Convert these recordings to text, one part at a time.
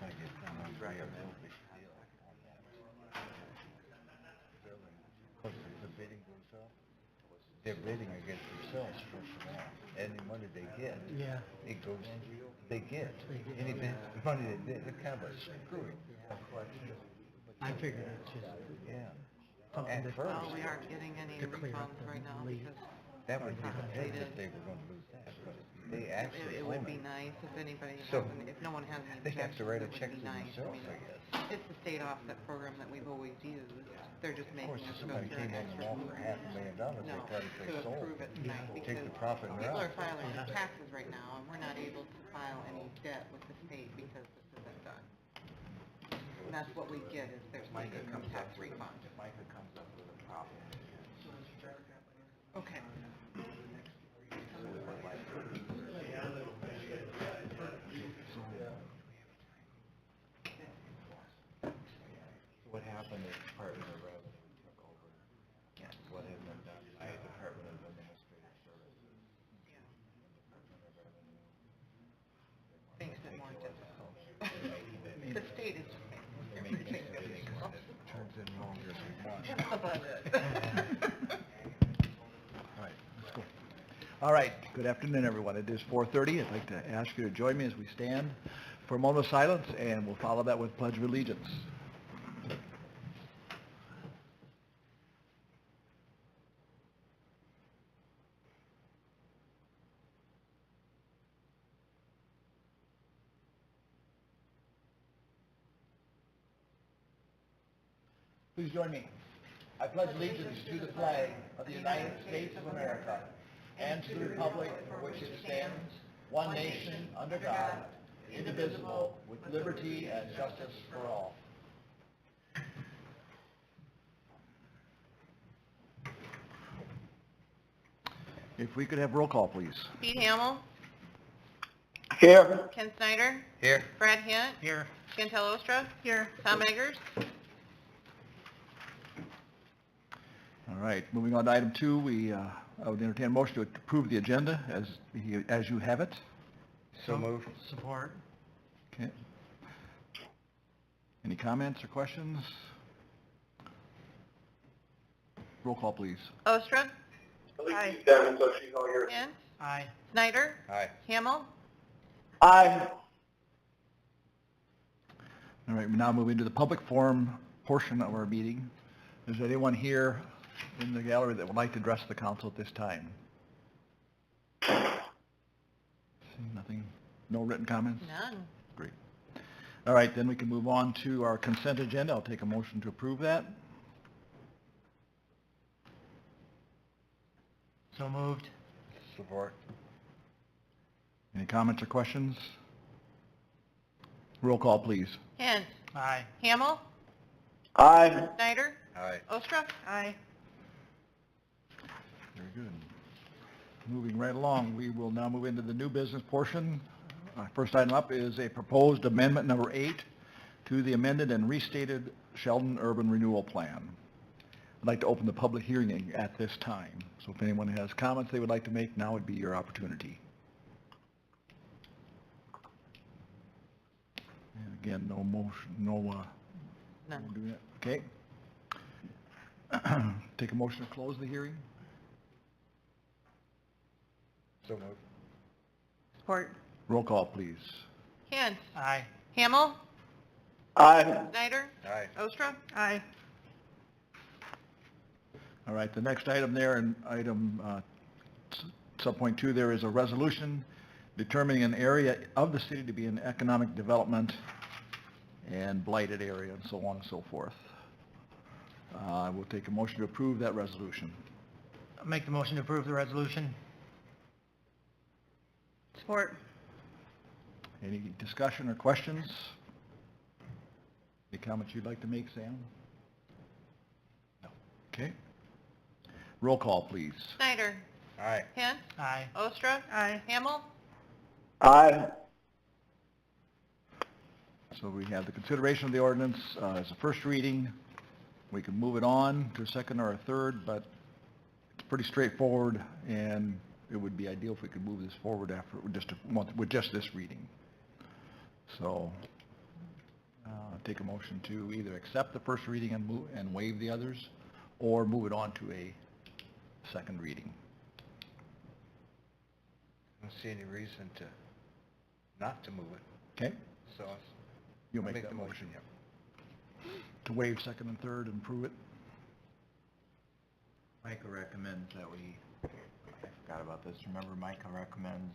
I get done on right or the bidding goes up, they're bidding against themselves first of all. Any money they get, it goes, they get. Any money they get, it's kind of a screwy. I figured it's just something that Well, we aren't getting any to clear up refunds the right now lead. because That would be the thing if they were gonna lose that, but they actually it own would be it. nice if anybody So, hasn't, if no one has any They have to objections, write it a would check be to nice. I themselves, mean, I guess. it's the state offset program that we've always used. They're just Of making course, us if go somebody through came an in and extra offered hoop. $500,000, No, they probably say to sold. approve it tonight Take because the profit and people run. are filing their taxes right now and we're not able to file any debt with the state because this isn't done. And that's what we get is their state income tax refund. Micah comes up with a problem. Okay. What happened is Department of Revenue took over what had been done by Department of Administrative Services. Department of Revenue. Makes it more difficult. The state is just making everything difficult. Turns in longer as we want. About it. All right, let's go. All right, good afternoon, everyone. It is 4:30. I'd like to ask you to join me as we stand for a moment of silence, and we'll follow that with Pledge of Allegiance. Please join me. I pledge allegiance to the flag of the United States of America and to the republic for which it stands, one nation, under God, indivisible, with liberty and justice for all. If we could have roll call, please. Pete Hamill, Here. Ken Snyder, Here. Brad Hint, Here. Chantel Ostra, here, Tom Eggers. All right, moving on to item 2, I would entertain a motion to approve the agenda as you have it. So moved. Support. Okay. Any comments or questions? Roll call, please. Ostra, Aye. Hint, Aye. Snyder, Aye. Hamill, Aye. All right, we now move into the public forum portion of our meeting. Is there anyone here in the gallery that would like to address the council at this time? See nothing? No written comments? none. Great. All right, then we can move on to our consent agenda. I'll take a motion to approve that. So moved. Support. Any comments or questions? Roll call, please. Hint, Aye. Hamill, Aye. Snyder, Aye. Ostra. Aye. Very good. Moving right along, we will now move into the new business portion. First item up is a proposed amendment number 8 to the amended and restated Sheldon Urban Renewal Plan. I'd like to open the public hearing at this time. So if anyone has comments they would like to make, now would be your opportunity. And again, no motion, no, None. we'll do that. Okay. Take a motion to close the hearing. So moved. Support. Roll call, please. Hint, Aye. Hamill, Aye. Snyder, Aye. Ostra. Aye. All right, the next item there, in item sub-point 2, there is a resolution determining an area of the city to be an economic development and blighted area, and so on and so forth. I will take a motion to approve that resolution. I'll make the motion to approve the resolution. Support. Any discussion or questions? Any comments you'd like to make, Sam? No. Okay. Roll call, please. Snyder, Aye. Hint, Aye. Ostra. Aye. Hamill, Aye. So we have the consideration of the ordinance as a first reading. We can move it on to a second or a third, but it's pretty straightforward, and it would be ideal if we could move this forward after with just this reading. So take a motion to either accept the first reading and waive the others, or move it on to a second reading. I don't see any reason to not to move it, Okay? so You'll I'll make that the motion. To waive second and third and approve it? Micah recommends that I forgot about this. Remember, Micah recommends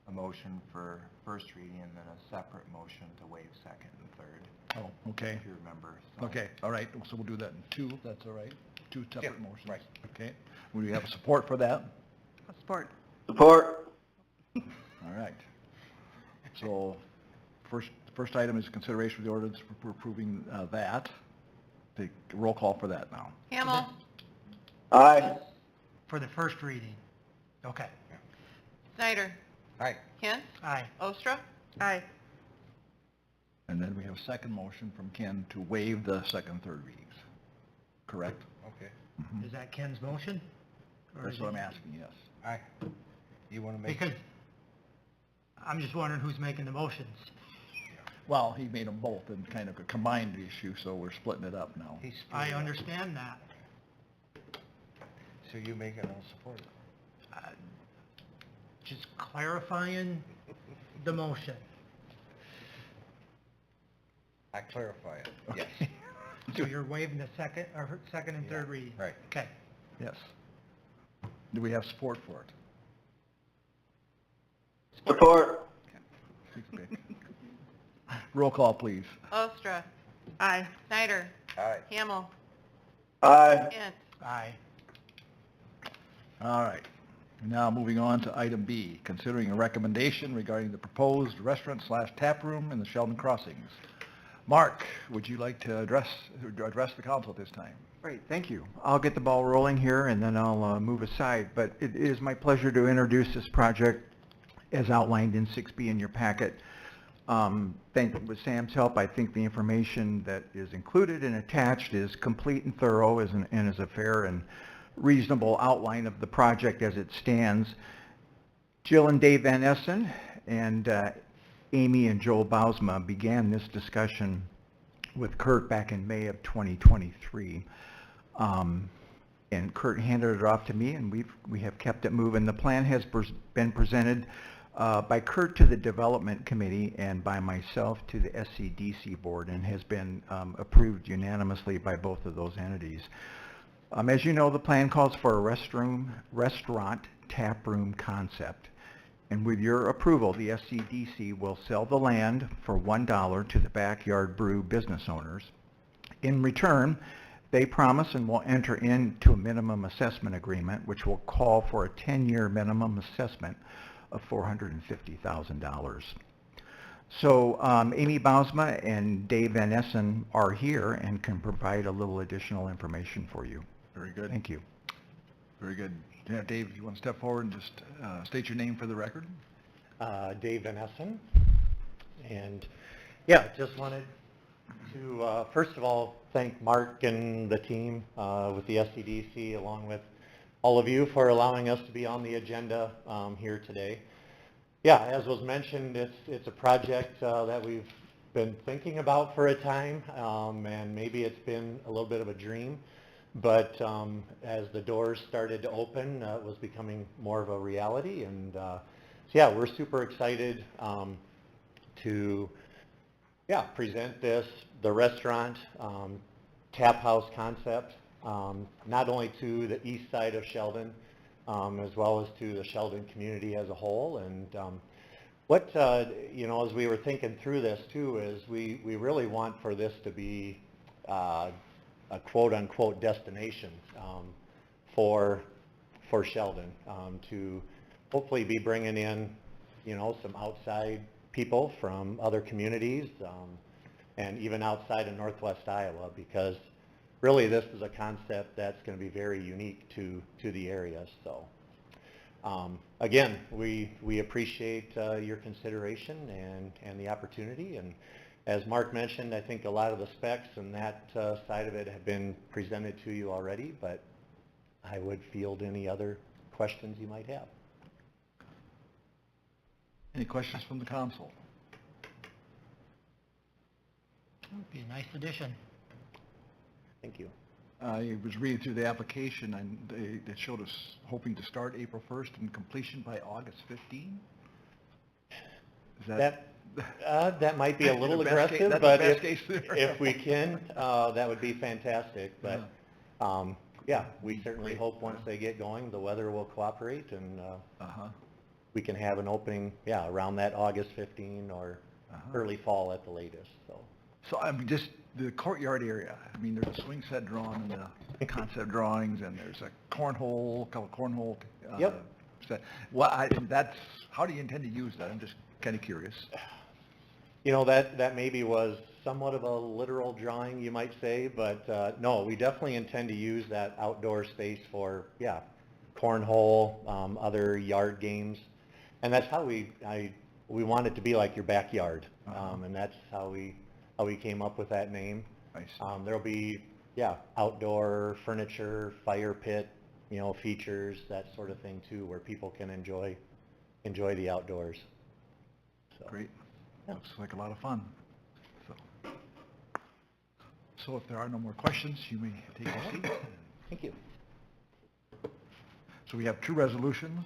a motion for first reading and then a separate motion to waive second and third, Oh, okay. if you remember. So- Okay, all right, so we'll do that in two, if that's all right? Two separate Yeah, motions. right. Okay. Will you have support for that? Support. Support. All right. So, first item is consideration of the ordinance for approving that. Take roll call for that now. Hamel. Aye. For the first reading. Okay. Snyder. Aye. Kent. Aye. Ostra. Aye. And then we have a second motion from Ken to waive the second and third readings. Correct? Okay. Mhm. Is that Ken's motion? Or That's is what it- I'm asking, yes. Aye. You want to make? Because I'm just wondering who's making the motions. Well, he made them both in kind of a combined issue, so we're splitting it up now. He's split I it up. understand that. So you make it, I'll support it. Just clarifying the motion. I clarify it, yes. Okay. So you're waiving the second and third Yeah, reading? right. Okay. Yes. Do we have support for it? Support. Okay. Roll call, please. Ostra. Aye. Snyder. Aye. Hamel. Aye. Kent. Aye. All right. Now moving on to item B, considering a recommendation regarding the proposed restaurant/tap room in the Sheldon Crossings. Mark, would you like to address the council at this time? Great, thank you. I'll get the ball rolling here and then I'll move aside, but it is my pleasure to introduce this project as outlined in 6B in your packet. With Sam's help, I think the information that is included and attached is complete and thorough and is a fair and reasonable outline of the project as it stands. Jill and Dave Van Essen and Amy and Joel Bausma began this discussion with Kurt back in May of 2023. And Kurt handed it off to me, and we have kept it moving. The plan has been presented by Kurt to the Development Committee and by myself to the SCDC Board, and has been approved unanimously by both of those entities. As you know, the plan calls for a restaurant tap room concept. And with your approval, the SCDC will sell the land for $1 to the Backyard Brew business owners. In return, they promise and will enter into a minimum assessment agreement, which will call for a 10-year minimum assessment of $450,000. So Amy Bausma and Dave Van Essen are here and can provide a little additional information for you. Very good. Thank you. Very good. Yeah, Dave, you want to step forward and just state your name for the record? Dave Van Essen. And yeah, just wanted to, first of all, thank Mark and the team with the SCDC, along with all of you, for allowing us to be on the agenda here today. Yeah, as was mentioned, it's a project that we've been thinking about for a time, and maybe it's been a little bit of a dream. But as the doors started to open, it was becoming more of a reality. And so yeah, we're super excited to present the restaurant tap house concept, not only to the east side of Sheldon, as well as to the Sheldon community as a whole. And what, as we were thinking through this too, is we really want for this to be a quote-unquote destination for Sheldon, to hopefully be bringing in, some outside people from other communities, and even outside of Northwest Iowa, because really this is a concept that's going to be very unique to the area. So again, we appreciate your consideration and the opportunity. And as Mark mentioned, I think a lot of the specs and that side of it have been presented to you already, but I would field any other questions you might have. Any questions from the council? Would be a nice addition. Thank you. I was reading through the application, and it showed us hoping to start April 1st and completion by August 15. Is That might be a little The best case- aggressive, that's but the best case scenario. if we can, that would be fantastic. But, yeah, we certainly hope once they get going, the weather will cooperate and we can have an opening, around that August 15 or early fall at the latest, so. So I'm just, the courtyard area, I mean, there's a swing set drawn in the concept drawings, and there's a couple cornhole. Yep. Set. Well, how do you intend to use that? I'm just kind of curious. You know, that maybe was somewhat of a literal drawing, you might say, but no, we definitely intend to use that outdoor space for, cornhole, other yard games. And that's how we we want it to be like your backyard. And that's how we came up with that name. I see. There'll be, outdoor furniture, fire pit, features, that sort of thing too, where people can enjoy the outdoors. So. Great. Yeah. Looks like a lot of fun. So if there are no more questions, you may take a seat. Thank you. So we have two resolutions.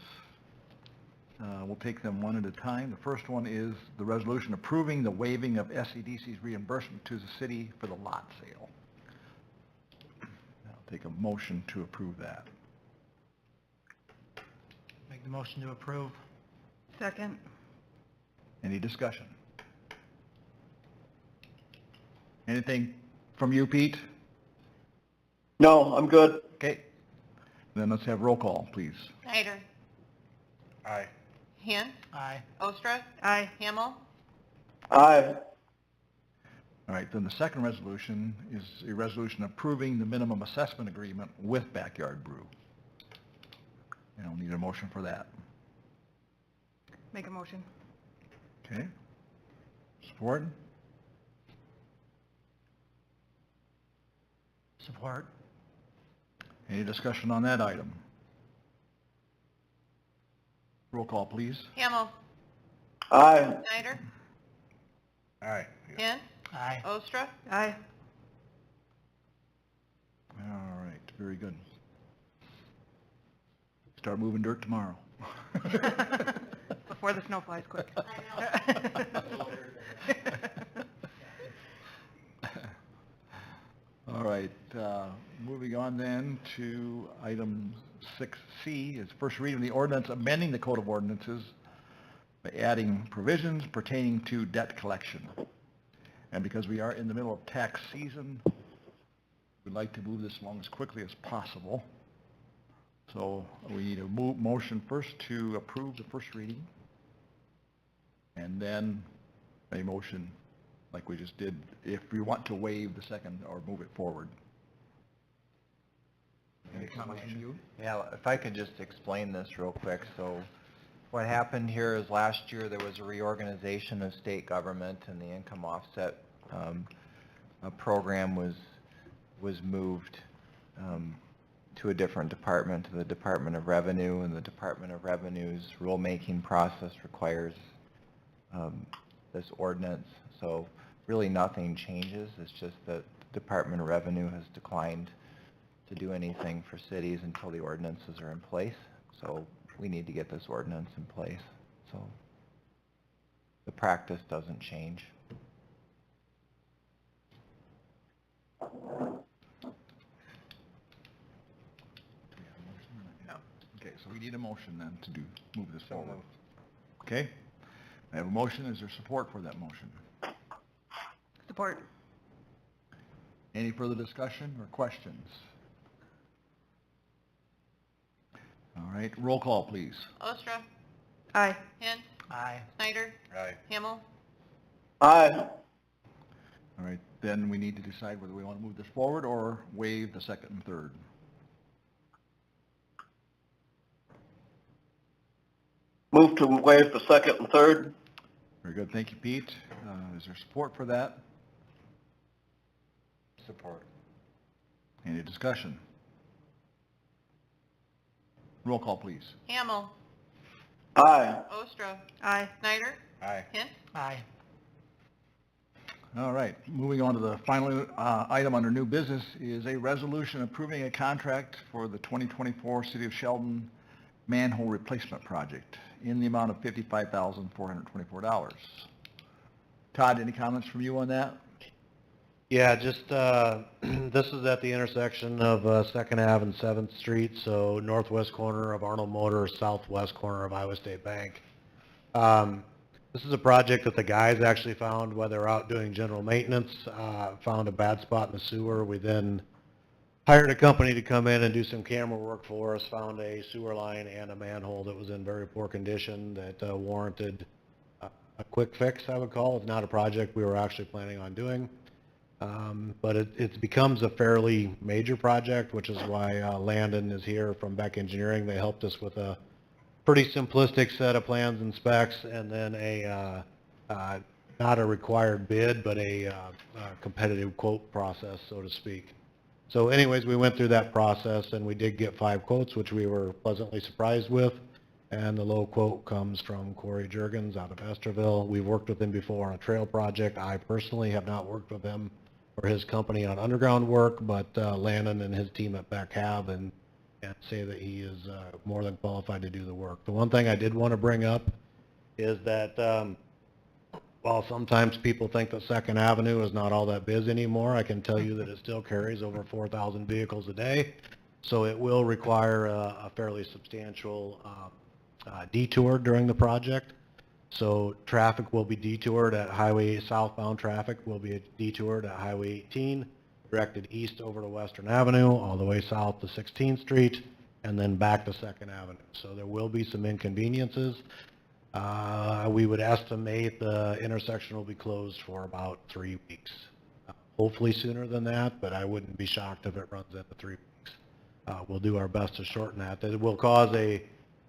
We'll take them one at a time. The first one is the resolution approving the waiving of SEDC's reimbursement to the city for the lot sale. I'll take a motion to approve that. Make the motion to approve. Second. Any discussion? Anything from you, Pete? No, I'm good. Okay. Then let's have roll call, please. Snyder. Aye. Hint. Aye. Ostra. Aye. Hamel. Aye. All right, then the second resolution is a resolution approving the minimum assessment agreement with Backyard Brew. And I'll need a motion for that. Make a motion. Okay. Support? Support. Any discussion on that item? Roll call, please. Hamel. Aye. Snyder. Aye. Hint. Aye. Ostra. Aye. All right, very good. Start moving dirt tomorrow. Before the snow flies quick. All right, moving on then to item 6C, is first reading of the ordinance amending the Code of Ordinances by adding provisions pertaining to debt collection. And because we are in the middle of tax season, we'd like to move this along as quickly as possible. So we need a motion first to approve the first reading, and then a motion like we just did if we want to waive the second or move it forward. Any comments from you? Yeah, if I could just explain this real quick. So what happened here is last year there was a reorganization of state government, and the income offset program was moved to a different department, to the Department of Revenue, and the Department of Revenue's rulemaking process requires this ordinance. So really nothing changes. It's just that the Department of Revenue has declined to do anything for cities until the ordinances are in place. So we need to get this ordinance in place. So the practice doesn't change. Okay, so we need a motion then to move this forward. Okay, I have a motion. Is there support for that motion? Support. Any further discussion or questions? All right, roll call, please. Ostra. Aye. Hint. Aye. Snyder. Aye. Hamel. Aye. All right, then we need to decide whether we want to move this forward or waive the second and third. Move to waive the second and third. Very good, thank you, Pete. Is there support for that? Support. Any discussion? Roll call, please. Hamel. Aye. Ostra. Aye. Snyder. Aye. Hint. Aye. All right, moving on to the final item under new business is a resolution approving a contract for the 2024 City of Sheldon manhole replacement project in the amount of $55,424. Todd, any comments from you on that? Yeah, just, this is at the intersection of 2nd Ave and 7th Street, so northwest corner of Arnold Motors, southwest corner of Iowa State Bank. This is a project that the guys actually found while they were out doing general maintenance, found a bad spot in the sewer. We then hired a company to come in and do some camera work for us, found a sewer line and a manhole that was in very poor condition that warranted a quick fix, I would call it. It's not a project we were actually planning on doing. But it becomes a fairly major project, which is why Landon is here from Beck Engineering. They helped us with a pretty simplistic set of plans and specs, and then a not a required bid, but a competitive quote process, so to speak. So anyways, we went through that process, and we did get 5 quotes, which we were pleasantly surprised with. And the low quote comes from Corey Juergens out of Esterville. We've worked with him before on a trail project. I personally have not worked with him or his company on underground work, but Landon and his team at Beck have, and say that he is more than qualified to do the work. The one thing I did want to bring up is that while sometimes people think that 2nd Avenue is not all that busy anymore, I can tell you that it still carries over 4,000 vehicles a day. So it will require a fairly substantial detour during the project. So traffic will be detoured at highway, southbound traffic will be detoured at Highway 18, directed east over to Western Avenue, all the way south to 16th Street, and then back to 2nd Avenue. So there will be some inconveniences. We would estimate the intersection will be closed for about 3 weeks. Hopefully sooner than that, but I wouldn't be shocked if it runs into 3 weeks. We'll do our best to shorten that. It will cause a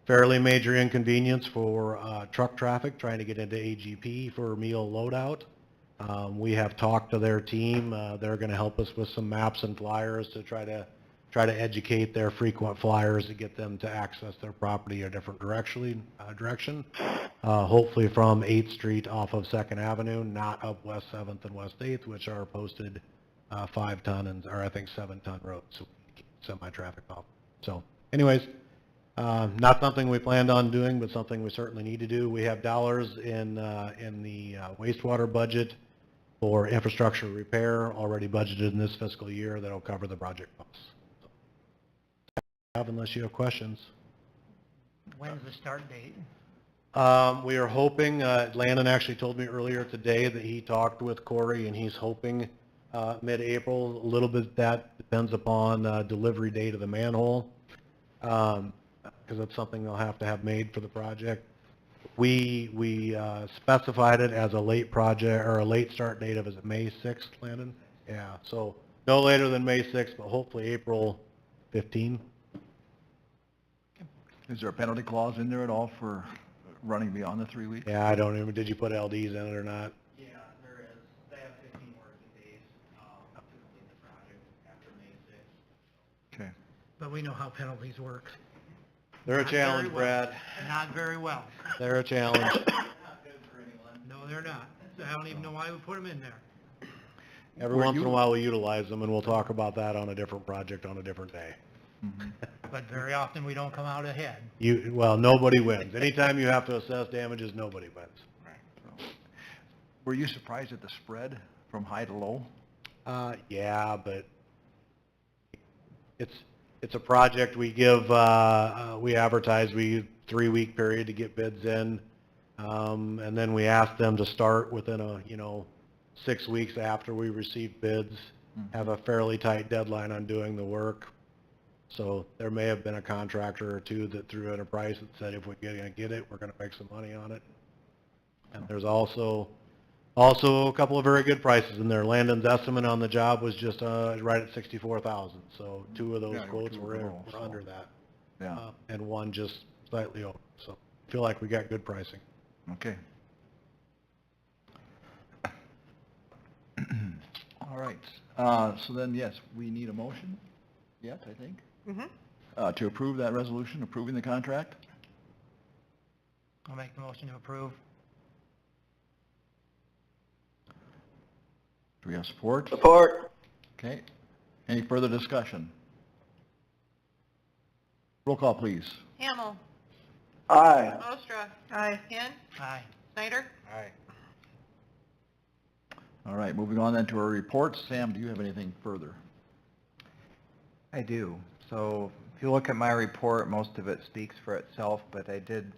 fairly major inconvenience for truck traffic trying to get into AGP for meal loadout. We have talked to their team. They're going to help us with some maps and flyers to try to educate their frequent flyers to get them to access their property a different direction. Hopefully from 8th Street off of 2nd Avenue, not up West 7th and West 8th, which are posted 5-ton and, or I think 7-ton roads, so semi-traffic off. So anyways, not something we planned on doing, but something we certainly need to do. We have dollars in the wastewater budget for infrastructure repair already budgeted in this fiscal year that'll cover the project costs. Unless you have questions. When's the start date? We are hoping, Landon actually told me earlier today that he talked with Corey and he's hoping mid-April. A little bit that depends upon delivery date of the manhole, because that's something they'll have to have made for the project. We specified it as a late project, or a late start date of, is it May 6th, Landon? Yeah, so no later than May 6th, but hopefully April 15. Is there a penalty clause in there at all for running beyond the 3 weeks? Yeah, I don't even, did you put LDs in it or not? Yeah, there is. They have 15 working days to complete the project after May 6th. Okay. But we know how penalties work. They're a Not very challenge, well. Brad. Not very well. They're a challenge. Not good for anyone. No, they're not. I don't even know why we put them in there. Every once in a while we utilize them, and we'll talk about that on a different project on a different day. Mhm. But very often we don't come out ahead. Well, nobody wins. Anytime you have to assess damages, nobody wins. Right. So, were you surprised at the spread from high to low? Yeah, but it's a project we give, we advertise, we 3-week period to get bids in, and then we ask them to start within 6 weeks after we receive bids, have a fairly tight deadline on doing the work. So there may have been a contractor or two that threw in a price that said, if we're going to get it, we're going to make some money on it. And there's also a couple of very good prices in there. Landon's estimate on the job was just right at $64,000. So 2 of those quotes were under that. Yeah. And one just slightly over. So I feel like we got good pricing. Okay. All right. So then, yes, we need a motion yet, I think, to approve that resolution, approving the contract. I'll make the motion to approve. Do we have support? Support. Okay. Any further discussion? Roll call, please. Hamel. Aye. Ostra. Aye. Hint. Aye. Snyder. Aye. All right, moving on then to our reports. Sam, do you have anything further? I do. So if you look at my report, most of it speaks for itself, but I did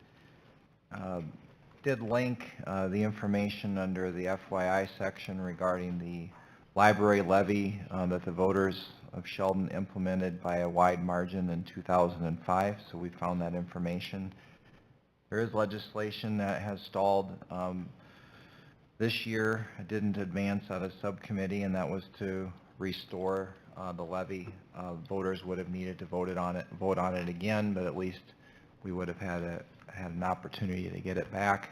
link the information under the FYI section regarding the library levy that the voters of Sheldon implemented by a wide margin in 2005, so we found that information. There is legislation that has stalled this year. It didn't advance out of subcommittee, and that was to restore the levy. Voters would have needed to vote on it again, but at least we would have had an opportunity to get it back.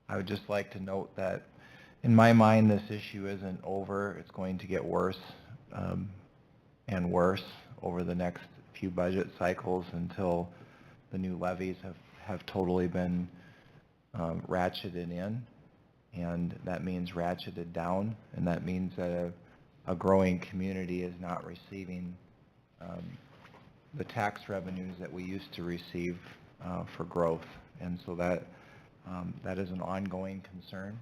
I would just like to note that in my mind, this issue isn't over. It's going to get worse and worse over the next few budget cycles until the new levies have totally been ratcheted in, and that means ratcheted down, and that means that a growing community is not receiving the tax revenues that we used to receive for growth, and so that is an ongoing concern.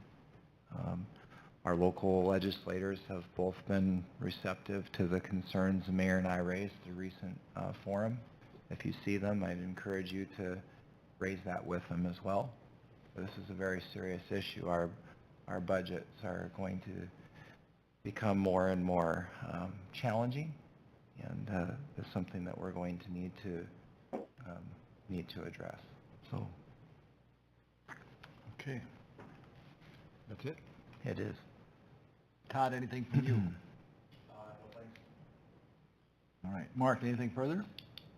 Our local legislators have both been receptive to the concerns the mayor and I raised at the recent forum. If you see them, I'd encourage you to raise that with them as well. This is a very serious issue. Our budgets are going to become more and more challenging, and it's something that we're going to need to address. So, okay. That's it? It is. Todd, anything from you? All right. Mark, anything further?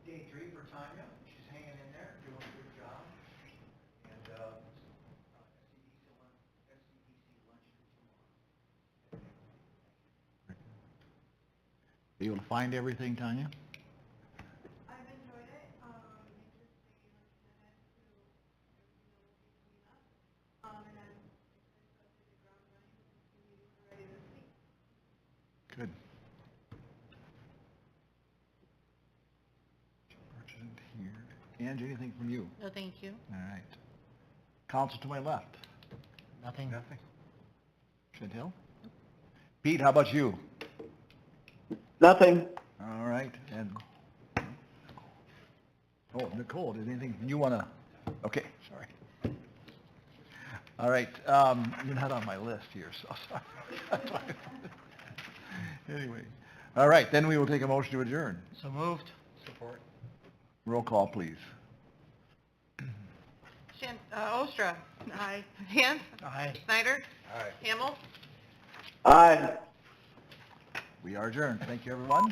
Day 3 for Tanya. She's hanging in there, doing a good job. And SCDC lunch Are you able to find everything, Tanya? I've enjoyed it. Interesting ahead to and I'm excited to hit the ground running with the meetings already this week. Good. Here. Angie, anything from you? No, thank you. All right. Council to my left. Nothing. Nothing. Chantel? Pete, how about you? Nothing. All right, and, oh, Nicole, did anything you want to, okay, sorry. All right, you're not on my list here, so sorry. Anyway, all right, then we will take a motion to adjourn. So moved. Support. Roll call, please. Ostra. Aye. Hint. Aye. Snyder. Aye. Hamel. Aye. We are adjourned. Thank you, everyone.